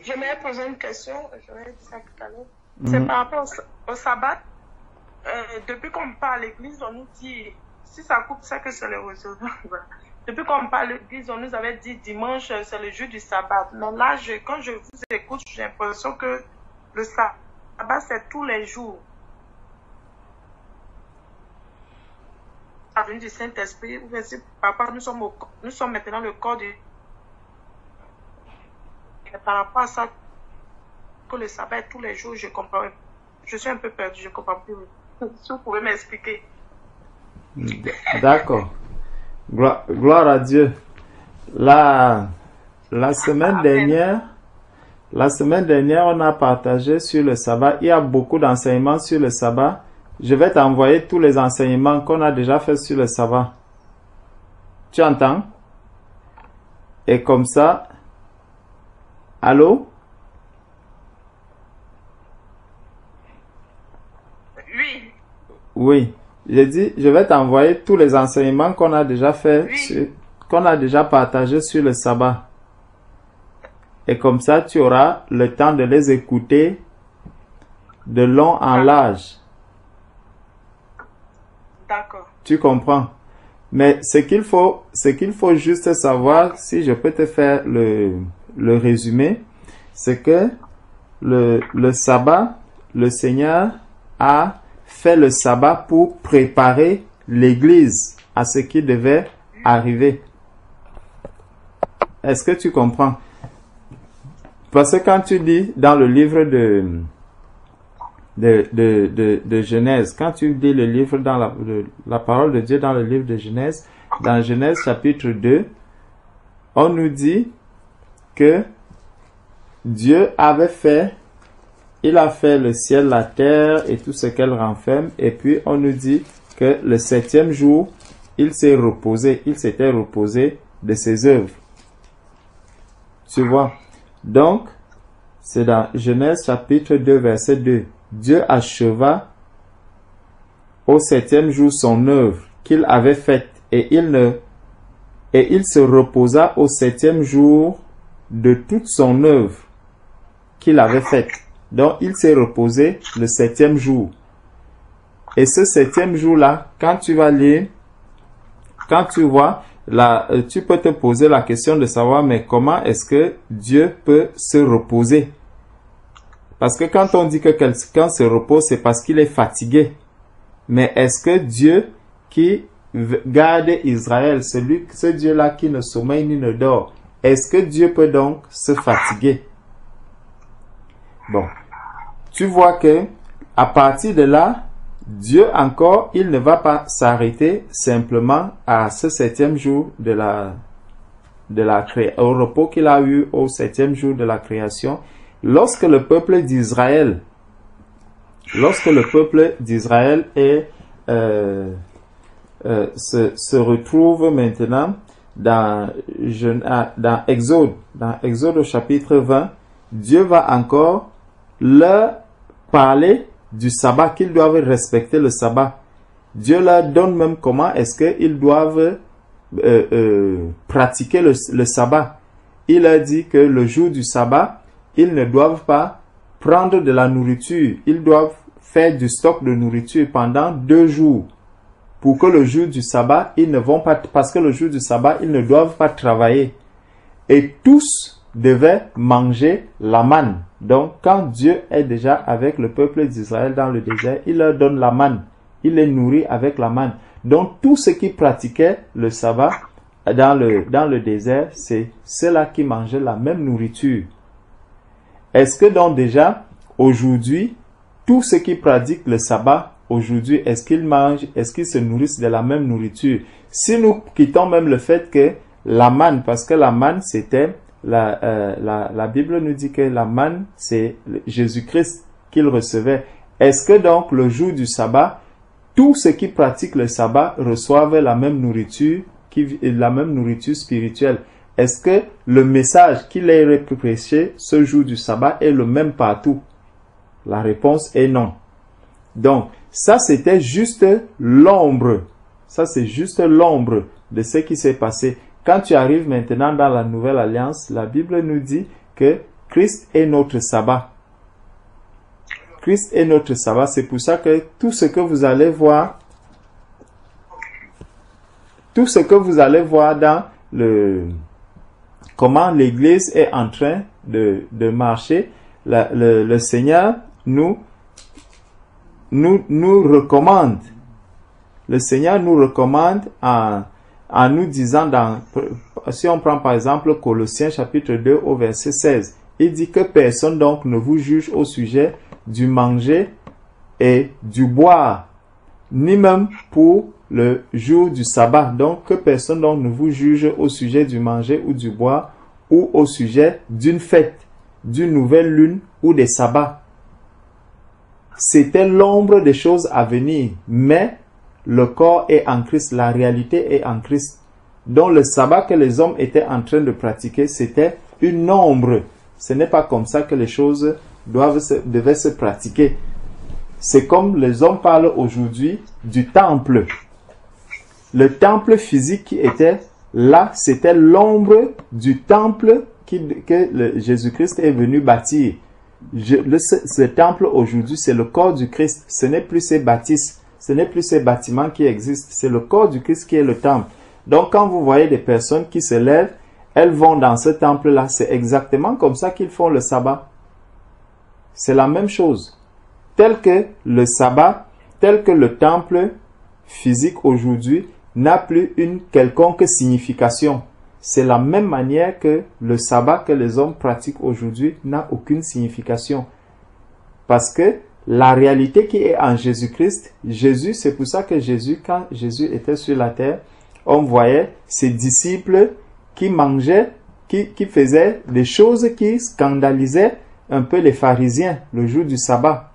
J'aimerais poser une question, j'aurais dit ça tout à l'heure. C'est par rapport au sabbat. Depuis qu'on parle à l'église, on nous dit, si ça coupe, ça que c'est le réseau. Voilà. Depuis qu'on parle à l'église, on nous avait dit dimanche, c'est le jour du sabbat. Mais là, quand je vous écoute, j'ai l'impression que le sabbat, c'est tous les jours. La venue du Saint-Esprit, papa, nous sommes maintenant le corps du... Et par rapport à ça, que le sabbat est tous les jours, je comprends. Je suis un peu perdu, je comprends plus. Si vous pouvez m'expliquer. D'accord. Gloire à Dieu. La semaine dernière, on a partagé sur le sabbat. Il y a beaucoup d'enseignements sur le sabbat. Je vais t'envoyer tous les enseignements qu'on a déjà fait sur le sabbat. Tu entends? Et comme ça... Allô? Oui. Oui. J'ai dit, je vais t'envoyer tous les enseignements qu'on a déjà fait, qu'on a déjà partagé sur le sabbat. Et comme ça, tu auras le temps de les écouter de long en large. D'accord. Tu comprends? Mais ce qu'il faut juste savoir, si je peux te faire le résumé, c'est que le sabbat, le Seigneur a fait le sabbat pour préparer l'église à ce qui devait arriver. Est-ce que tu comprends? Parce que quand tu dis dans le livre de Genèse, quand tu dis le livre dans la parole de Dieu dans le livre de Genèse, dans Genèse chapitre 2, on nous dit que Dieu il a fait le ciel, la terre et tout ce qu'elle renferme. Et puis on nous dit que le 7e jour, il s'était reposé de ses œuvres. Tu vois? Donc, c'est dans Genèse chapitre 2, verset 2. Dieu acheva au 7e jour son œuvre qu'il avait faite et il se reposa au 7e jour de toute son œuvre qu'il avait faite. Donc, il s'est reposé le 7e jour. Et ce 7e jour-là, quand tu vas lire, quand tu vois, tu peux te poser la question de savoir, mais comment est-ce que Dieu peut se reposer? Parce que quand on dit que quelqu'un se repose, c'est parce qu'il est fatigué. Mais est-ce que Dieu qui garde Israël, ce Dieu-là qui ne sommeille ni ne dort, est-ce que Dieu peut donc se fatiguer? Bon. Tu vois que, à partir de là, Dieu encore, il ne va pas s'arrêter simplement à ce 7e jour au repos qu'il a eu au 7e jour de la création. Lorsque le peuple d'Israël se retrouve maintenant dans Exode au chapitre 20, Dieu va encore leur parler du sabbat, qu'ils doivent respecter le sabbat. Dieu leur donne même comment est-ce qu'ils doivent pratiquer le sabbat. Il leur dit que le jour du sabbat, ils ne doivent pas prendre de la nourriture. Ils doivent faire du stock de nourriture pendant 2 jours. Pour que le jour du sabbat, ils ne vont pas, parce que le jour du sabbat, ils ne doivent pas travailler. Et tous devaient manger la manne. Donc, quand Dieu est déjà avec le peuple d'Israël dans le désert, il leur donne la manne. Il les nourrit avec la manne. Donc, tous ceux qui pratiquaient le sabbat dans le désert, c'est ceux-là qui mangeaient la même nourriture. Est-ce que donc déjà, aujourd'hui, tous ceux qui pratiquent le sabbat, aujourd'hui, est-ce qu'ils mangent, est-ce qu'ils se nourrissent de la même nourriture? Si nous quittons même le fait que la manne, parce que la manne, c'était la Bible nous dit que la manne, c'est Jésus-Christ qu'il recevait. Est-ce que donc le jour du sabbat, tous ceux qui pratiquent le sabbat reçoivent la même nourriture, la même nourriture spirituelle? Est-ce que le message qu'il est prêché ce jour du sabbat est le même partout? La réponse est non. Donc, ça c'était juste l'ombre. Ça c'est juste l'ombre de ce qui s'est passé. Quand tu arrives maintenant dans la Nouvelle Alliance, la Bible nous dit que Christ est notre sabbat. Christ est notre sabbat. C'est pour ça que tout ce que vous allez voir dans comment l'Église est en train de marcher, le Seigneur nous recommande. Le Seigneur nous recommande en nous disant si on prend par exemple Colossiens chapitre 2 au verset 16, il dit que personne donc ne vous juge au sujet du manger et du boire, ni même pour le jour du sabbat. Donc que personne donc ne vous juge au sujet du manger ou du boire ou au sujet d'une fête, d'une nouvelle lune ou des sabbats. C'était l'ombre des choses à venir, mais le corps est en Christ, la réalité est en Christ. Donc le sabbat que les hommes étaient en train de pratiquer, c'était une ombre. Ce n'est pas comme ça que les choses devaient se pratiquer. C'est comme les hommes parlent aujourd'hui du temple. Le temple physique qui était là, c'était l'ombre du temple que Jésus-Christ est venu bâtir. Ce temple aujourd'hui, c'est le corps du Christ. Ce n'est plus ces bâtisses. Ce n'est plus ces bâtiments qui existent. C'est le corps du Christ qui est le temple. Donc, quand vous voyez des personnes qui se lèvent, elles vont dans ce temple-là. C'est exactement comme ça qu'ils font le sabbat. C'est la même chose. Tel que le sabbat, tel que le temple physique aujourd'hui n'a plus une quelconque signification. C'est la même manière que le sabbat que les hommes pratiquent aujourd'hui n'a aucune signification. Parce que la réalité qui est en Jésus-Christ, Jésus, c'est pour ça que quand Jésus était sur la terre, on voyait ses disciples qui mangeaient, qui faisaient des choses qui scandalisaient un peu les pharisiens le jour du sabbat.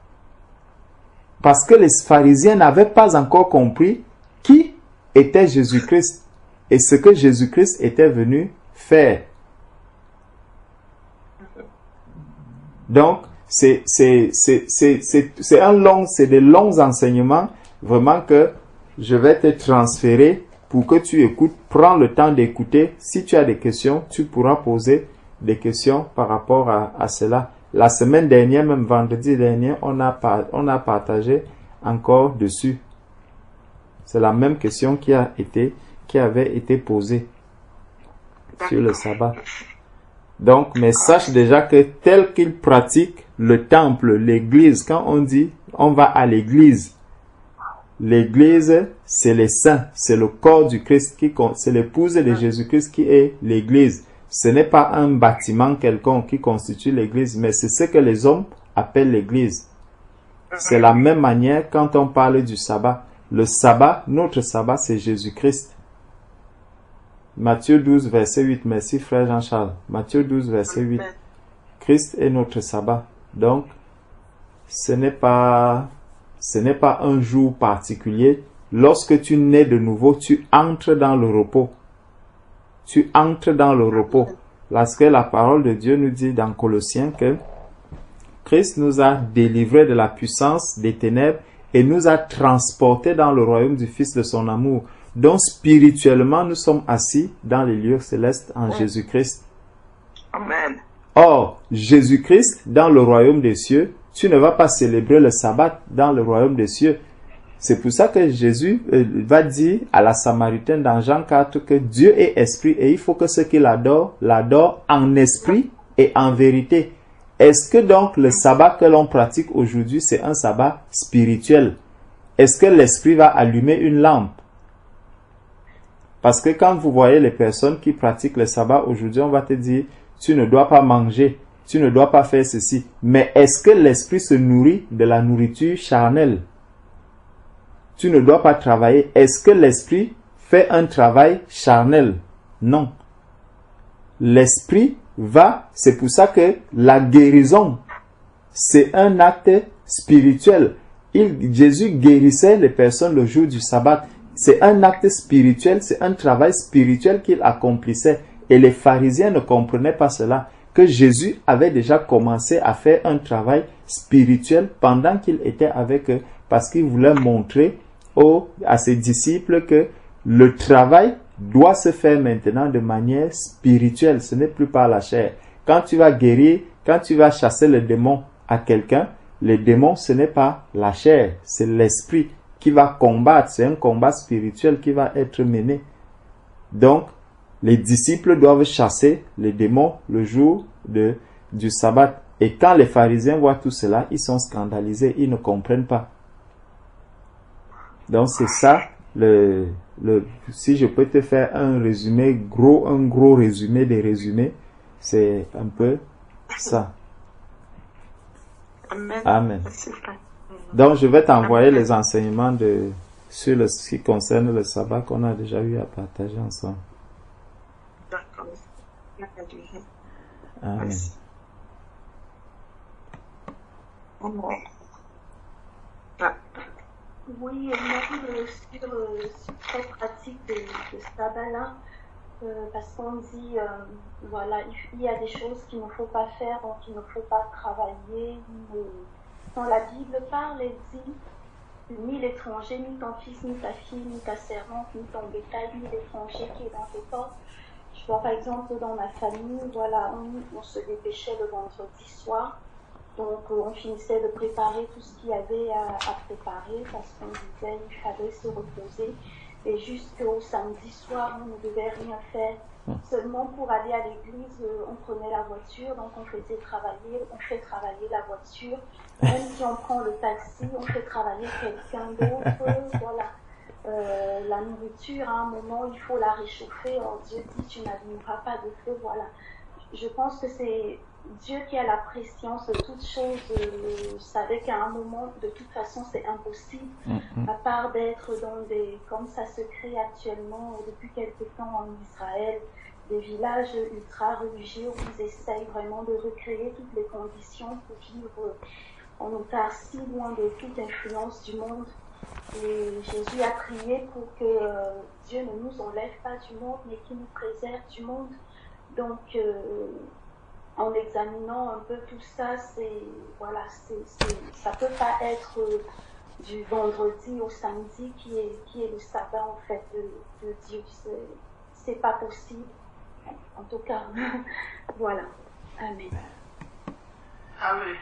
Parce que les pharisiens n'avaient pas encore compris qui était Jésus-Christ et ce que Jésus-Christ était venu faire. Donc, c'est des longs enseignements vraiment que je vais te transférer pour que tu écoutes. Prends le temps d'écouter. Si tu as des questions, tu pourras poser des questions par rapport à cela. La semaine dernière, même vendredi dernier, on a partagé encore dessus. C'est la même question qui avait été posée sur le sabbat. Donc, mais sache déjà que tel qu'il pratique le temple, l'église, quand on dit on va à l'église, l'église c'est les saints, c'est le corps du Christ, c'est l'épouse de Jésus-Christ qui est l'église. Ce n'est pas un bâtiment quelconque qui constitue l'église, mais c'est ce que les hommes appellent l'église. C'est la même manière quand on parle du sabbat. Le sabbat, notre sabbat, c'est Jésus-Christ. Matthieu 12, verset 8. Merci frère Jean-Charles. Matthieu 12, verset 8. Christ est notre sabbat. Donc, ce n'est pas un jour particulier. Lorsque tu nais de nouveau, tu entres dans le repos. Tu entres dans le repos. Parce que la parole de Dieu nous dit dans Colossiens que Christ nous a délivrés de la puissance des ténèbres et nous a transportés dans le royaume du Fils de son amour. Donc spirituellement, nous sommes assis dans les lieux célestes en Jésus-Christ. Amen. Or, Jésus-Christ, dans le royaume des cieux, tu ne vas pas célébrer le sabbat dans le royaume des cieux. C'est pour ça que Jésus va dire à la Samaritaine dans Jean 4 que Dieu est esprit et il faut que ceux qui l'adorent en esprit et en vérité. Est-ce que donc le sabbat que l'on pratique aujourd'hui, c'est un sabbat spirituel? Est-ce que l'esprit va allumer une lampe? Parce que quand vous voyez les personnes qui pratiquent le sabbat aujourd'hui, on va te dire, tu ne dois pas manger, tu ne dois pas faire ceci. Mais est-ce que l'esprit se nourrit de la nourriture charnelle? Tu ne dois pas travailler. Est-ce que l'esprit fait un travail charnel? Non. L'esprit va, c'est pour ça que la guérison, c'est un acte spirituel. Jésus guérissait les personnes le jour du sabbat. C'est un acte spirituel, c'est un travail spirituel qu'il accomplissait. Et les pharisiens ne comprenaient pas cela, que Jésus avait déjà commencé à faire un travail spirituel pendant qu'il était avec eux, parce qu'il voulait montrer à ses disciples que le travail doit se faire maintenant de manière spirituelle, ce n'est plus par la chair. quand tu vas guérir, quand tu vas chasser les démons à quelqu'un, les démons, ce n'est pas la chair, c'est l'esprit qui va combattre. C'est un combat spirituel qui va être mené. Donc, les disciples doivent chasser les démons le jour du sabbat. Et quand les pharisiens voient tout cela, ils sont scandalisés, ils ne comprennent pas. Donc c'est ça, si je peux te faire un résumé, un gros résumé des résumés, c'est un peu ça. Amen. Amen. Donc je vais t'envoyer les enseignements sur ce qui concerne le sabbat qu'on a déjà eu à partager ensemble. D'accord. Amen. Merci. Amen. Ah. Oui, même sur cette pratique de sabbat-là, parce qu'on dit, voilà, il y a des choses qu'il ne faut pas faire, donc il ne faut pas travailler. Quand la Bible parle, elle dit, ni l'étranger, ni ton fils, ni ta fille, ni ta servante, ni ton bétail, ni l'étranger qui est dans tes portes. Je vois par exemple dans ma famille, voilà, on se dépêchait le vendredi soir. Donc, on finissait de préparer tout ce qu'il y avait à préparer parce qu'on disait qu'il fallait se reposer. Et jusqu'au samedi soir, on ne devait rien faire. Seulement pour aller à l'église, on prenait la voiture, donc on fait travailler la voiture. Même si on prend le taxi, on fait travailler quelqu'un d'autre. Voilà. La nourriture, à un moment, il faut la réchauffer. Alors, Dieu dit, tu n'allumeras pas de feu. Voilà. Je pense que c'est Dieu qui a la préscience de toutes choses, savait qu'à un moment, de toute façon, c'est impossible, à part d'être dans comme ça se crée actuellement depuis quelque temps en Israël, des villages ultra-religieux où ils essayent vraiment de recréer toutes les conditions pour vivre en autarcie, loin de toute influence du monde. Et Jésus a prié pour que Dieu ne nous enlève pas du monde, mais qu'il nous préserve du monde. Donc, en examinant un peu tout ça, ça peut pas être du vendredi au samedi qui est le sabbat en fait de Dieu. C'est pas possible. En tout cas, voilà. Amen. Amen.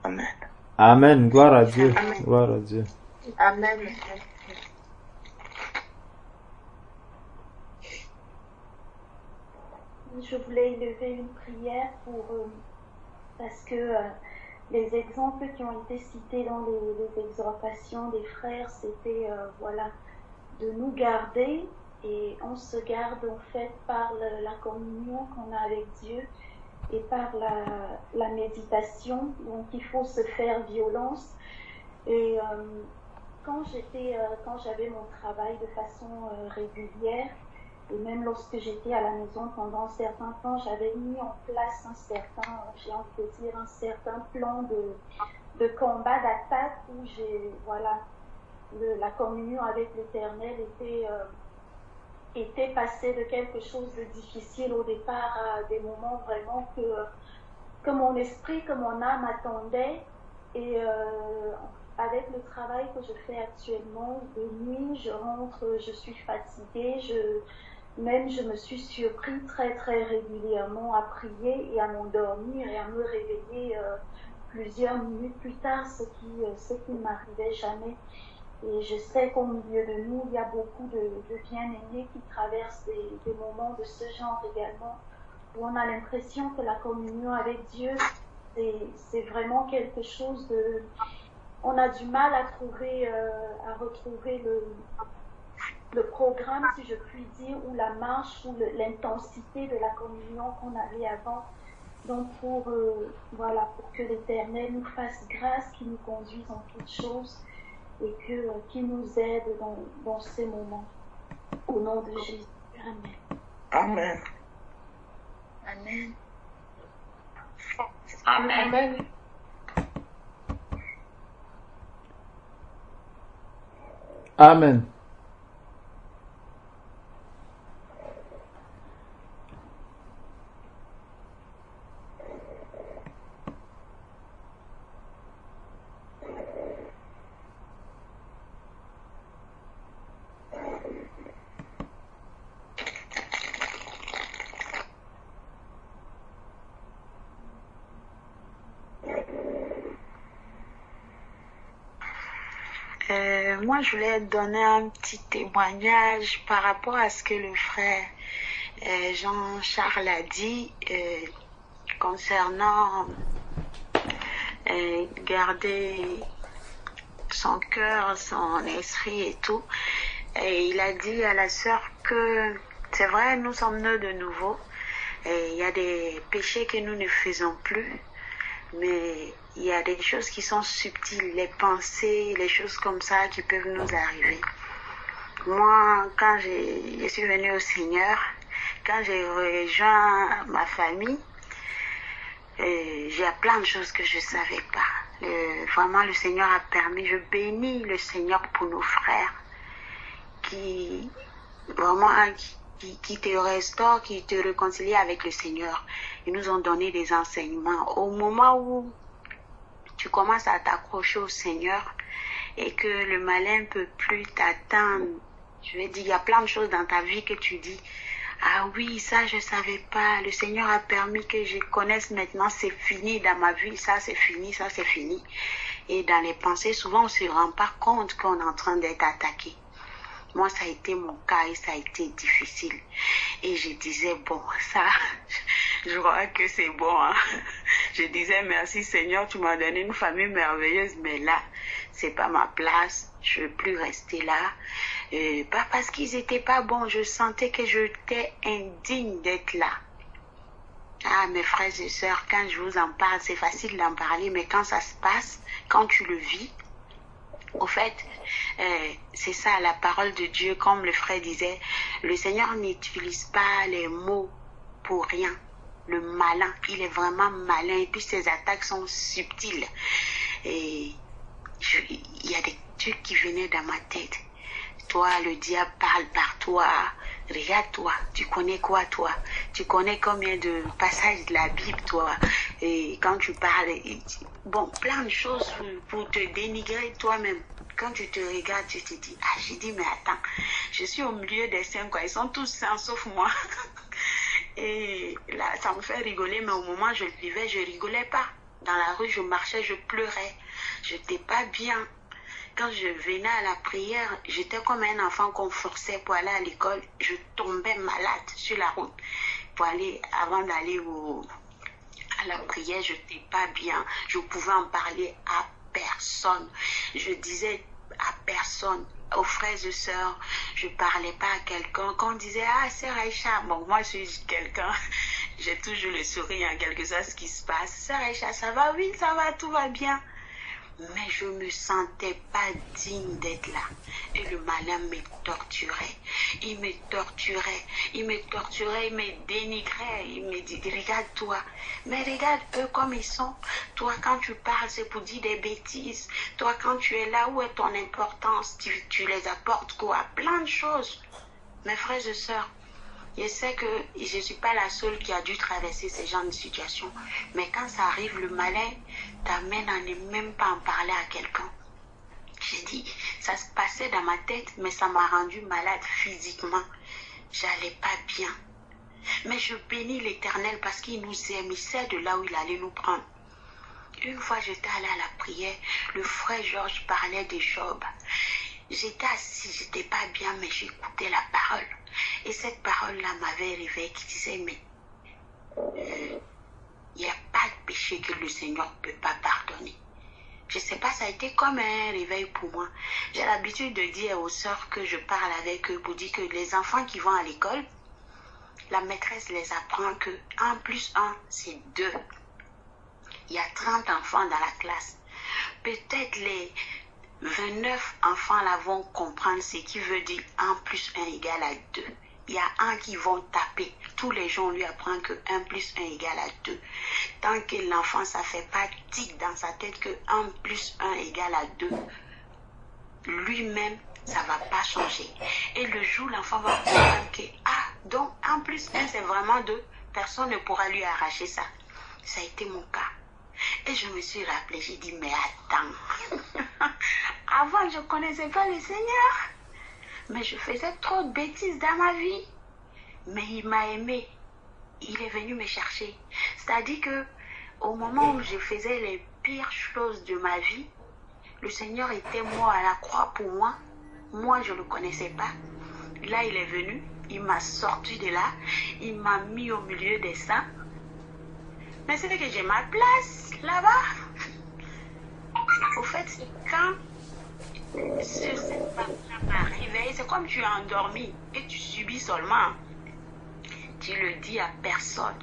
Amen. Amen. Gloire à Dieu. Amen. Gloire à Dieu. Amen. Je voulais élever une prière parce que les exemples qui ont été cités dans les exhortations des frères, c'était de nous garder, et on se garde en fait par la communion qu'on a avec Dieu et par la méditation. Donc il faut se faire violence. Et quand j'avais mon travail de façon régulière, et même lorsque j'étais à la maison pendant un certain temps, j'avais mis en place un certain plan de combat, d'attaque où la communion avec l'Éternel était passée de quelque chose de difficile au départ à des moments vraiment que mon esprit, que mon âme attendait. Et avec le travail que je fais actuellement, de nuit, je rentre, je suis fatiguée, je me suis surpris très très régulièrement à prier et à m'endormir et à me réveiller plusieurs minutes plus tard, ce qui ne m'arrivait jamais. Et je sais qu'au milieu de nous, il y a beaucoup de bien-aimés qui traversent des moments de ce genre également, où on a l'impression que la communion avec Dieu, c'est vraiment quelque chose de... On a du mal à retrouver le programme, si je puis dire, ou la marche, ou l'intensité de la communion qu'on avait avant. Donc pour que l'Éternel nous fasse grâce, qu'il nous conduise en toutes choses et qu'il nous aide dans ces moments. Au nom de Jésus. Amen. Amen. Amen. Amen. Amen. moi, je voulais donner un petit témoignage par rapport à ce que le frère Jean-Charles a dit concernant garder son cœur, son esprit et tout. Et il a dit à la sœur que c'est vrai, nous sommes nés de nouveau. Et il y a des péchés que nous ne faisons plus. Mais il y a des choses qui sont subtiles, les pensées, les choses comme ça qui peuvent nous arriver. Moi, quand je suis venue au Seigneur, quand j'ai rejoint ma famille, j'ai plein de choses que je ne savais pas. Vraiment, le Seigneur a permis, je bénis le Seigneur pour nos frères qui te restaurent, qui te réconcilient avec le Seigneur. Ils nous ont donné des enseignements. Au moment où tu commences à t'accrocher au Seigneur et que le malin ne peut plus t'atteindre, je vais dire, il y a plein de choses dans ta vie que tu dis, ah oui, ça je ne savais pas, le Seigneur a permis que je connaisse maintenant, c'est fini dans ma vie, ça c'est fini, ça c'est fini. Et dans les pensées, souvent on ne se rend pas compte qu'on est en train d'être attaqué. Moi, ça a été mon cas et ça a été difficile. Et je disais, bon, ça, je crois que c'est bon. Hein. Je disais, merci Seigneur, tu m'as donné une famille merveilleuse, mais là, c'est pas ma place. Je ne veux plus rester là. Pas parce qu'ils n'étaient pas bons, je sentais que j'étais indigne d'être là. Ah, mes frères et sœurs, quand je vous en parle, c'est facile d'en parler, mais quand ça se passe, quand tu le vis, au fait, c'est ça la parole de Dieu, comme le frère disait, le Seigneur n'utilise pas les mots pour rien. Le malin, il est vraiment malin et puis ses attaques sont subtiles. Et il y a des trucs qui venaient dans ma tête. Toi, le diable parle par toi. Regarde-toi, tu connais quoi toi? Tu connais combien de passages de la Bible toi? Et quand tu parles, bon, plein de choses pour te dénigrer toi-même. Quand tu te regardes, tu te dis, ah, j'ai dit, mais attends, je suis au milieu des saints, quoi. Ils sont tous saints sauf moi. Et là, ça me fait rigoler, mais au moment où je le vivais, je rigolais pas. Dans la rue, je marchais, je pleurais. Je n'étais pas bien. Quand je venais à la prière, j'étais comme un enfant qu'on forçait pour aller à l'école. Je tombais malade sur la route pour aller, avant d'aller à la prière, je n'étais pas bien. Je pouvais en parler à personne. Je disais à personne, aux frères et sœurs, je ne parlais pas à quelqu'un. Quand on disait, ah, sœur Aïcha, bon, moi je suis quelqu'un, j'ai toujours le sourire en quelque sorte ce qui se passe. Sœur Aïcha, ça va? Oui, ça va, tout va bien. Mais je ne me sentais pas digne d'être là. Et le malin me torturait. Il me torturait. Il me torturait, il me dénigrait. Il me dit, regarde-toi. Mais regarde eux comme ils sont. Toi, quand tu parles, c'est pour dire des bêtises. Toi, quand tu es là, où est ton importance? Tu les apportes quoi? Plein de choses. Mes frères et sœurs, je sais que je ne suis pas la seule qui a dû traverser ce genre de situation. Mais quand ça arrive, le malin t'amène à ne même pas en parler à quelqu'un. J'ai dit, ça se passait dans ma tête, mais ça m'a rendu malade physiquement. J'allais pas bien. Mais je bénis l'Éternel parce qu'il nous émissait de là où il allait nous prendre. Une fois, j'étais allée à la prière. Le frère Georges parlait de Job. J'étais assise, j'étais pas bien, mais j'écoutais la parole. Et cette parole-là m'avait réveillée qui disait, mais il n'y a pas de péché que le Seigneur ne peut pas pardonner. Je ne sais pas, ça a été comme un réveil pour moi. J'ai l'habitude de dire aux sœurs que je parle avec eux pour dire que les enfants qui vont à l'école, la maîtresse les apprend que 1 plus 1, c'est 2. Il y a 30 enfants dans la classe. Peut-être les 29 enfants là vont comprendre ce qui veut dire 1 plus 1 égale à 2. Il y a un qui vont taper. Tous les jours, on lui apprend que 1 plus 1 égale à 2. Tant que l'enfant, ça ne fait pas tic dans sa tête que 1 plus 1 égale à 2, lui-même, ça ne va pas changer. Et le jour, l'enfant va comprendre que, ah, donc 1 plus 1, c'est vraiment 2. Personne ne pourra lui arracher ça. Ça a été mon cas. Et je me suis rappelé, j'ai dit, mais attends, avant je ne connaissais pas le Seigneur, mais je faisais trop de bêtises dans ma vie. Mais il m'a aimé, il est venu me chercher. C'est-à-dire que au moment où je faisais les pires choses de ma vie, Le Seigneur était mort à la croix pour moi. Moi, je ne le connaissais pas. Là, il est venu. Il m'a sorti de là. Il m'a mis au milieu des saints. Mais c'est que j'ai ma place là-bas. Au fait, c'est quand cette femme réveille, c'est comme tu es endormi et tu subis seulement. Tu le dis à personne.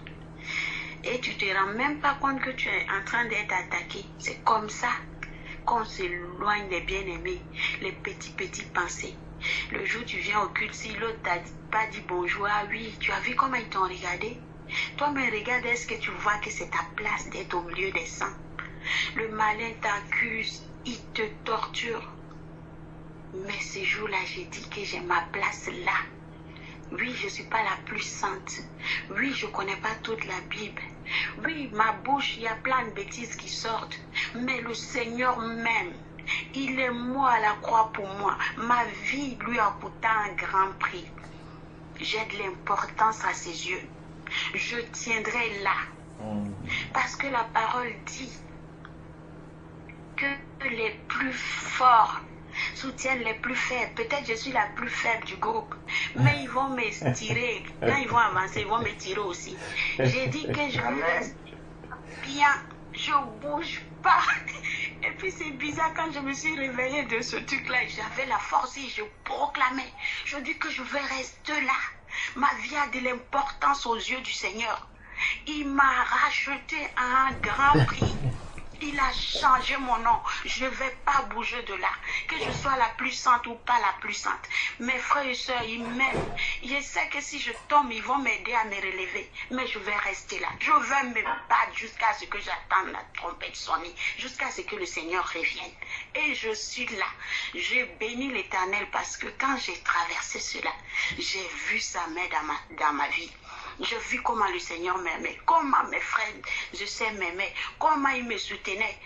Et tu ne te rends même pas compte que tu es en train d'être attaqué. C'est comme ça qu'on s'éloigne des bien-aimés, les petits pensées. Le jour où tu viens au culte, si l'autre t'a pas dit bonjour, ah oui, tu as vu comment ils t'ont regardé? Toi, mais regarde, est-ce que tu vois que c'est ta place d'être au milieu des saints? Le malin t'accuse, il te torture. Mais ce jour-là, j'ai dit que j'ai ma place là. Oui, je ne suis pas la plus sainte. Oui, je ne connais pas toute la Bible. Oui, ma bouche, il y a plein de bêtises qui sortent. Mais le Seigneur m'aime. Il est mort à la croix pour moi. Ma vie lui a coûté un grand prix. J'ai de l'importance à ses yeux. Je tiendrai là. Parce que la parole dit que les plus forts soutiennent les plus faibles. Peut-être je suis la plus faible du groupe, mais ils vont me tirer. Quand ils vont avancer, ils vont me tirer aussi. J'ai dit que je vais rester bien, je bouge pas. Et puis c'est bizarre, quand je me suis réveillée de ce truc-là, j'avais la force et je proclamais. Je dis que je vais rester là. Ma vie a de l'importance aux yeux du Seigneur. Il m'a racheté à un grand prix. Il a changé mon nom. Je ne vais pas bouger de là. Que je sois la plus sainte ou pas la plus sainte. Mes frères et sœurs, ils m'aiment. Je sais que si je tombe, ils vont m'aider à me relever. Mais je vais rester là. Je vais me battre jusqu'à ce que j'attende la trompette sonner. Jusqu'à ce que le Seigneur revienne. Et je suis là. J'ai béni l'Éternel parce que quand j'ai traversé cela, j'ai vu sa main dans ma vie. Je vis comment le Seigneur m'aimait, comment mes frères, je sais, m'aimaient, comment ils me soutenaient.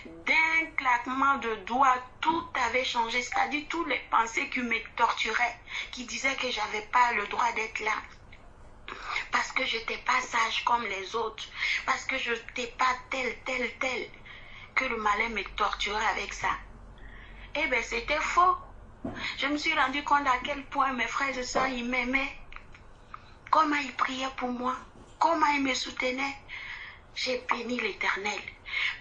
D'un claquement de doigts, tout avait changé. C'est-à-dire toutes les pensées qui me torturaient, qui disaient que je n'avais pas le droit d'être là. Parce que je n'étais pas sage comme les autres. Parce que je n'étais pas tel. Que le malin me torturait avec ça. Eh bien, c'était faux. Je me suis rendu compte à quel point mes frères et sœurs, ils m'aimaient. Comment il priait pour moi, comment il me soutenait. J'ai béni l'Éternel.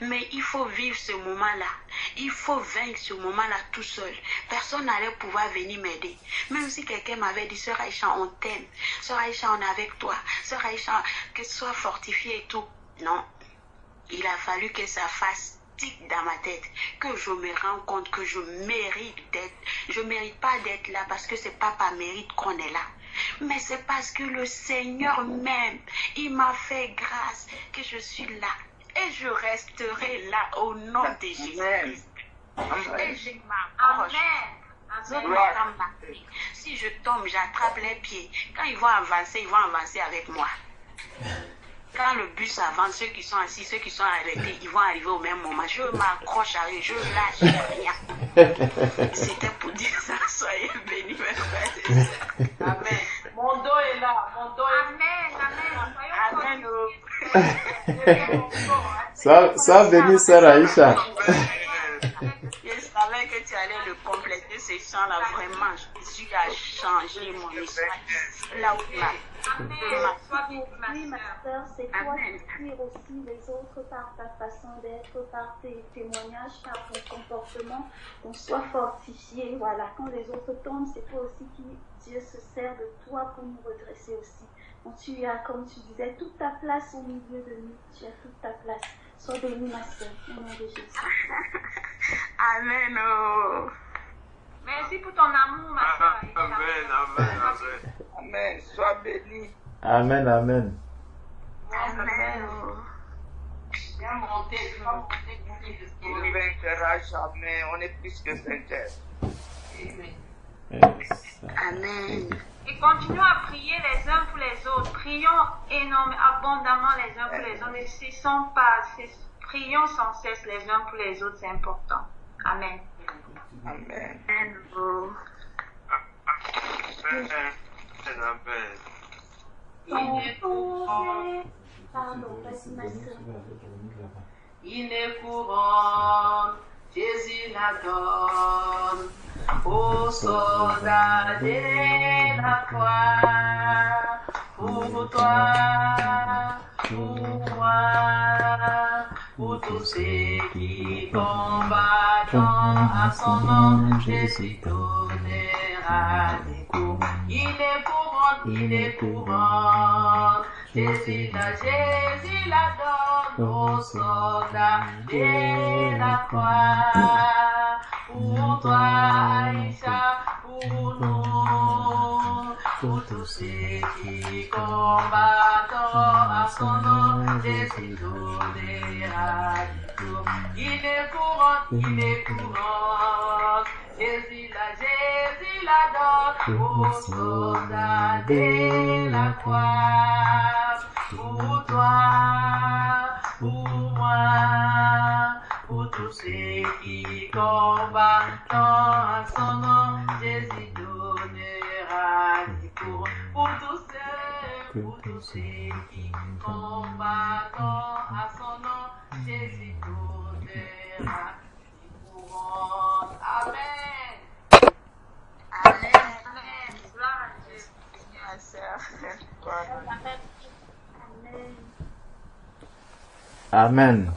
Mais il faut vivre ce moment-là. Il faut vaincre ce moment-là tout seul. Personne n'allait pouvoir venir m'aider. Même si quelqu'un m'avait dit, Sœur Aïcha, on t'aime. Sœur Aïcha, on est avec toi. Sœur Aïcha, que tu sois fortifiée et tout. Non. Il a fallu que ça fasse tic dans ma tête. Que je me rende compte que je mérite d'être. Je ne mérite pas d'être là parce que ce n'est pas par mérite qu'on est là. Mais c'est parce que le Seigneur m'aime. Il m'a fait grâce que je suis là. Et je resterai là au nom de Jésus-Christ. Et je m'accroche. Si je tombe, j'attrape les pieds. Quand ils vont avancer avec moi. Quand le bus avance, ceux qui sont assis, ceux qui sont arrêtés, ils vont arriver au même moment. Je m'accroche à eux, je lâche rien. C'était pour dire ça. Soyez bénis, mes frères. Amen. Mon dos est là. Mon dos est Amen. Amen. Ça bénit Sœur Aïcha. Je savais que tu allais le compléter, ce chant-là. Vraiment, Jésus a changé mon histoire. Là où là. Oui, ma sœur, c'est toi qui inspires aussi les autres par ta façon d'être, par tes témoignages, par ton comportement. On soit fortifié. Voilà, quand les autres tombent, c'est toi aussi qui Dieu se sert de toi pour nous redresser aussi. Donc, tu as, comme tu disais, toute ta place au milieu de nous. Tu as toute ta place. Sois bénie, ma sœur, au nom de Jésus. Amen. Oh. Merci pour ton amour, ma soeur. Amen. Sois béni. Amen. Amen. Viens monter. Il ne vaincra jamais. On est plus que vainqueurs. Amen. Et continuons à prier les uns pour les autres. Prions énormément, abondamment les uns pour les autres. Ne cessons pas. Prions sans cesse les uns pour les autres. C'est important. Amen. Amen. Pardon, vas-y, ma sœur. Il ne couronne Jésus la donne aux soldats de la croix. Pour toi, pour moi, pour tous ceux qui combattent à son nom, Jésus donnera les coups. Il est courant, Jésus la donne aux soldats de la croix. Pour toi, Aïcha, pour nous, pour tous ceux qui combattent à son nom, Jésus donnera les coups. Il est courant, Jésus la donne aux soldats de la croix. Pour toi, pour moi, pour tous ceux qui combattent à son nom, Jésus donnera les coups. Pour tous ceux qui combattent à son nom, Jésus donnera les couronnes. Amen. Amen. Gloire à Dieu. Seigneur, sœur. Amen. Amen.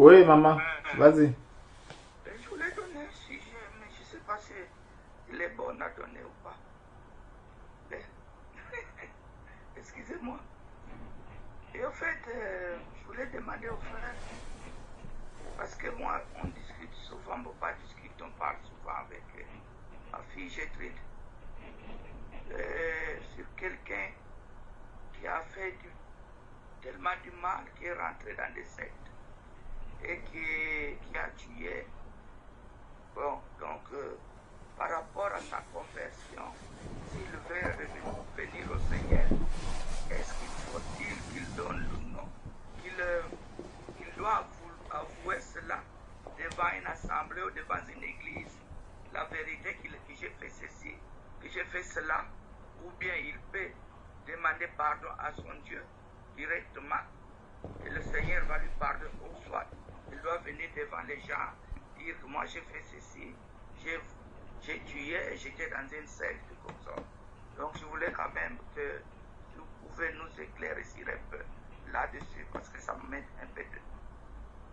Oui, maman, vas-y. Je voulais donner un sujet, mais je ne sais pas si il est bon à donner ou pas. Mais, excusez-moi. Et en fait, je voulais demander aux frères, parce que moi, on discute souvent, mon papa discute, on parle souvent avec ma fille Gertrude, sur quelqu'un qui a fait tellement du mal, qui est rentré dans des sectes et qui a tué. Bon, donc, par rapport à sa conversion, s'il veut venir au Seigneur, est-ce qu'il faut-il qu'il donne le nom? Il doit avouer cela devant une assemblée ou devant une église, la vérité que j'ai fait ceci, que j'ai fait cela, ou bien il peut demander pardon à son Dieu directement et le Seigneur va lui pardonner, ou soit il doit venir devant les gens, dire que moi j'ai fait ceci, j'ai tué et j'étais dans une secte comme ça. Donc je voulais quand même que vous pouvez nous éclaircir un peu là-dessus parce que ça me met un peu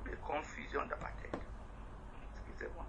de confusion dans ma tête. Excusez-moi.